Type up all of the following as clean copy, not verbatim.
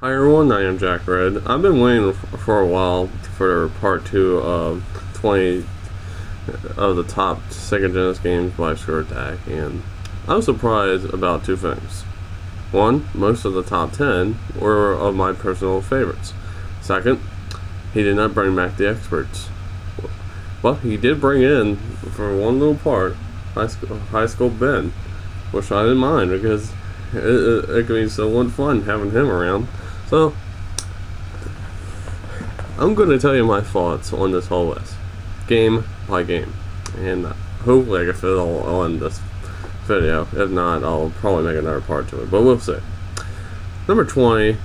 Hi everyone, I am Jack Red. I've been waiting for a while for part 2 of 20 of the top Sega Genesis games by Score Attack, and I was surprised about two things. One, most of the top 10 were of my personal favorites. Second, he did not bring back the experts. But he did bring in, for one little part, High School Ben, which I didn't mind because it could be so much fun having him around. So, I'm going to tell you my thoughts on this whole list, game by game, and hopefully I can fit it all on this video. If not, I'll probably make another part to it, but we'll see. Number 20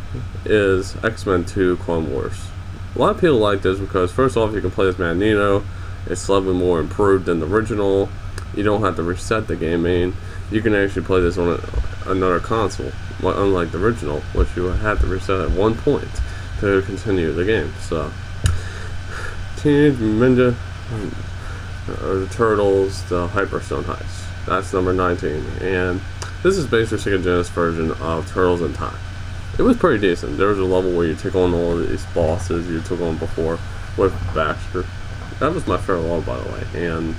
is X-Men 2 Clone Wars. A lot of people like this because, first off, you can play as Magneto. It's slightly more improved than the original. You don't have to reset the game. You can actually play this on another console, unlike the original, which you had to reset at one point to continue the game. So, Teenage Ninja the Turtles, the Hyperstone Heist. That's number 19, and this is basically a Sega Genesis version of Turtles in Time. It was pretty decent. There was a level where you took on all of these bosses you took on before with Baxter. That was my favorite level, by the way, and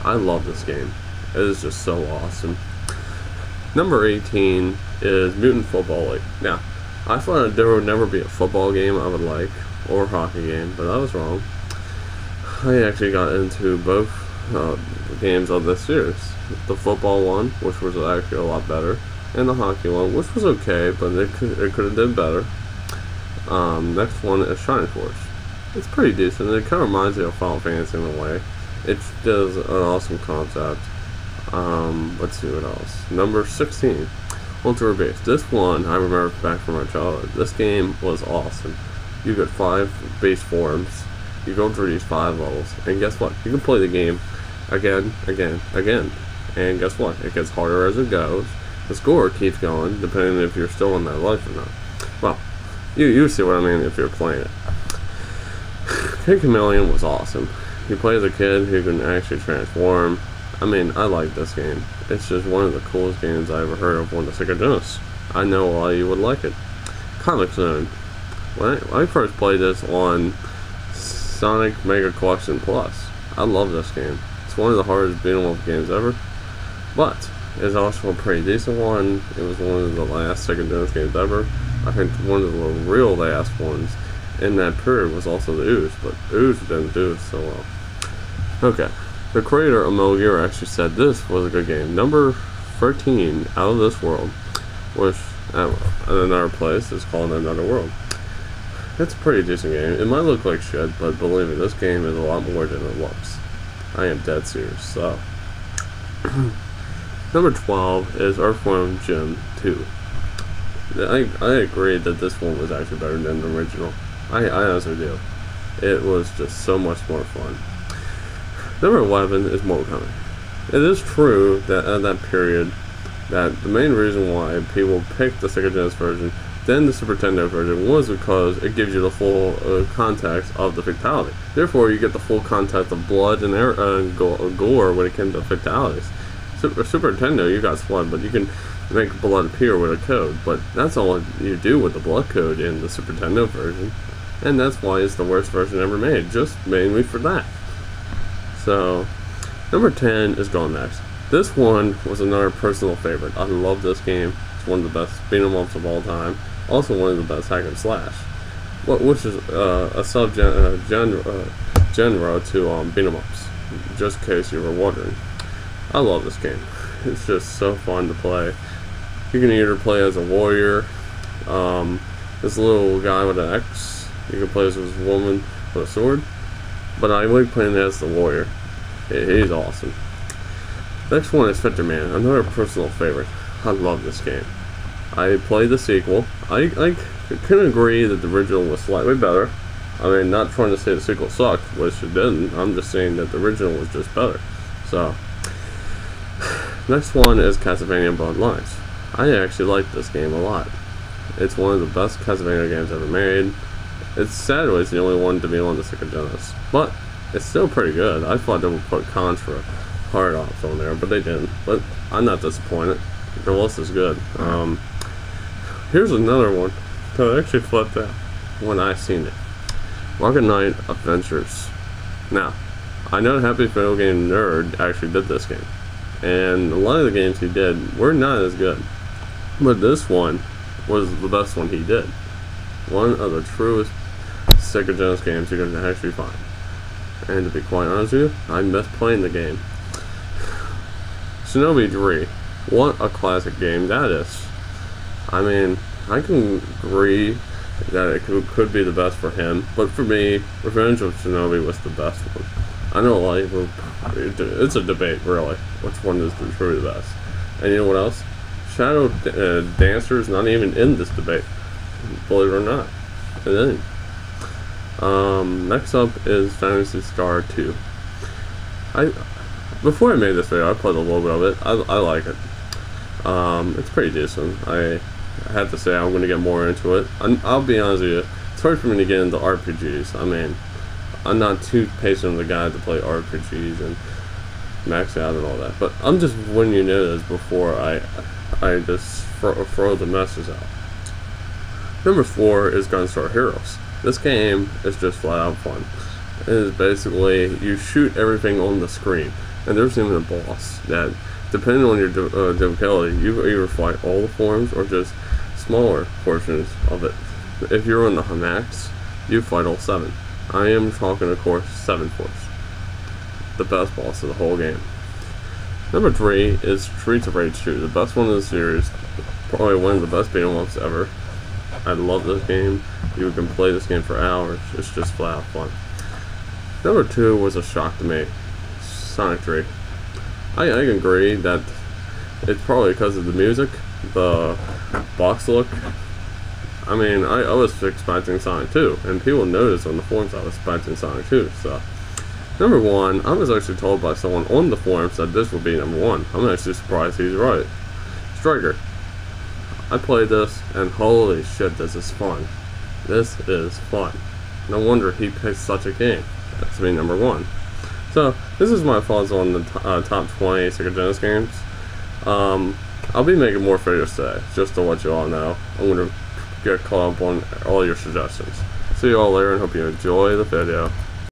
I love this game. It is just so awesome. Number 18 is Mutant Football League. Now, I thought there would never be a football game I would like, or a hockey game, but I was wrong. I actually got into both games of this series. The football one, which was actually a lot better, and the hockey one, which was okay, but it could have done better. Next one is Shining Force. It's pretty decent. It kind of reminds me of Final Fantasy in a way. It does an awesome concept. Let's see what else. Number 16, Ultra Base. This one I remember back from my childhood. This game was awesome. You get 5 base forms. You go through these 5 levels, and guess what? You can play the game again. And guess what? It gets harder as it goes. The score keeps going, depending if you're still in that life or not. Well, you see what I mean if you're playing it. Kid Chameleon was awesome. You play as a kid who can actually transform. I mean, I like this game. It's just one of the coolest games I ever heard of on the Sega Genesis. I know a lot of you would like it. Comic Zone. When I first played this on Sonic Mega Collection Plus. I love this game. It's one of the hardest beat-em-up games ever, but it's also a pretty decent one. It was one of the last Sega Genesis games ever. I think one of the real last ones in that period was also the Ooze, but Ooze didn't do so well. Okay, the creator of Metal Gear actually said this was a good game. Number 13, Out of This World, which at another place is called Another World. It's a pretty decent game. It might look like shit, but believe me, this game is a lot more than it looks. I am dead serious. So, number 12 is Earthworm Jim 2. I agree that this one was actually better than the original. I honestly do. It was just so much more fun. Number 11 is Mortal Kombat. It is true that at that period, that the main reason why people picked the Sega Genesis version then the Super Nintendo version was because it gives you the full context of the fatality. Therefore, you get the full context of blood and gore when it comes to fatalities. Super Nintendo, you got blood, but you can make blood appear with a code. But that's all you do with the blood code in the Super Nintendo version, and that's why it's the worst version ever made, just mainly for that. So, number 10 is Golden Axe. This one was another personal favorite. I love this game. It's one of the best beat-em-ups of all time. Also one of the best hack and slash, which is a genre to beat 'em ups. Just in case you were wondering, I love this game. It's just so fun to play. You can either play as a warrior, this little guy with an axe. You can play as a woman with a sword, but I like playing as the warrior. He's awesome. Next one is Fencer Man, another personal favorite. I love this game. I played the sequel. I can agree that the original was slightly better. I mean, not trying to say the sequel sucked, which it didn't. I'm just saying that the original was just better. So, next one is Castlevania Bloodlines. I actually like this game a lot. It's one of the best Castlevania games ever made. It's sadly it's the only one to be on the Sega Genesis, but it's still pretty good. I thought they would put Contra Hard Ops on there, but they didn't. But I'm not disappointed. The list is good. Here's another one. So it actually flipped out when I seen it. Rocket Knight Adventures. Now, I know Happy Video Game Nerd actually did this game, and a lot of the games he did were not as good, but this one was the best one he did. One of the truest Sega Genesis games you can actually find. And to be quite honest with you, I miss playing the game. Shinobi 3. What a classic game that is. I mean, I can agree that it could be the best for him, but for me, Revenge of Shinobi was the best one. I know a lot of people, it's a debate really, which one is truly the best. And you know what else? Shadow Dancer is not even in this debate, believe it or not. It ain't. Next up is Phantasy Star 2. Before I made this video, I played a little bit of it. I like it. It's pretty decent. I have to say I'm going to get more into it. I'll be honest with you, it's hard for me to get into RPGs. I mean, I'm not too patient of the guy to play RPGs and max out and all that. But I'm just letting you know this before I just throw the message out. Number 4 is Gunstar Heroes. This game is just flat out fun. It is basically, you shoot everything on the screen. And there's even a boss that, depending on your difficulty, you either fight all the forms or just smaller portions of it. If you're on the max, you fight all 7. I am talking, of course, 7 forms. The best boss of the whole game. Number 3 is Streets of Rage 2, the best one in the series. Probably one of the best beat 'em ups ever. I love this game. You can play this game for hours. It's just flat out fun. Number 2 was a shock to me. Sonic 3. I can agree that it's probably because of the music, the box look. I mean, I was expecting Sonic 2, and people noticed on the forums I was expecting Sonic 2, so. Number 1, I was actually told by someone on the forums that this would be number 1. I'm actually surprised he's right. Striker. I played this, and holy shit, this is fun. This is fun. No wonder he picked such a game. That's me number 1. So, this is my thoughts on the top 20 Sega Genesis games. I'll be making more videos today, just to let you all know. I'm going to get caught up on all your suggestions. See you all later, and hope you enjoy the video.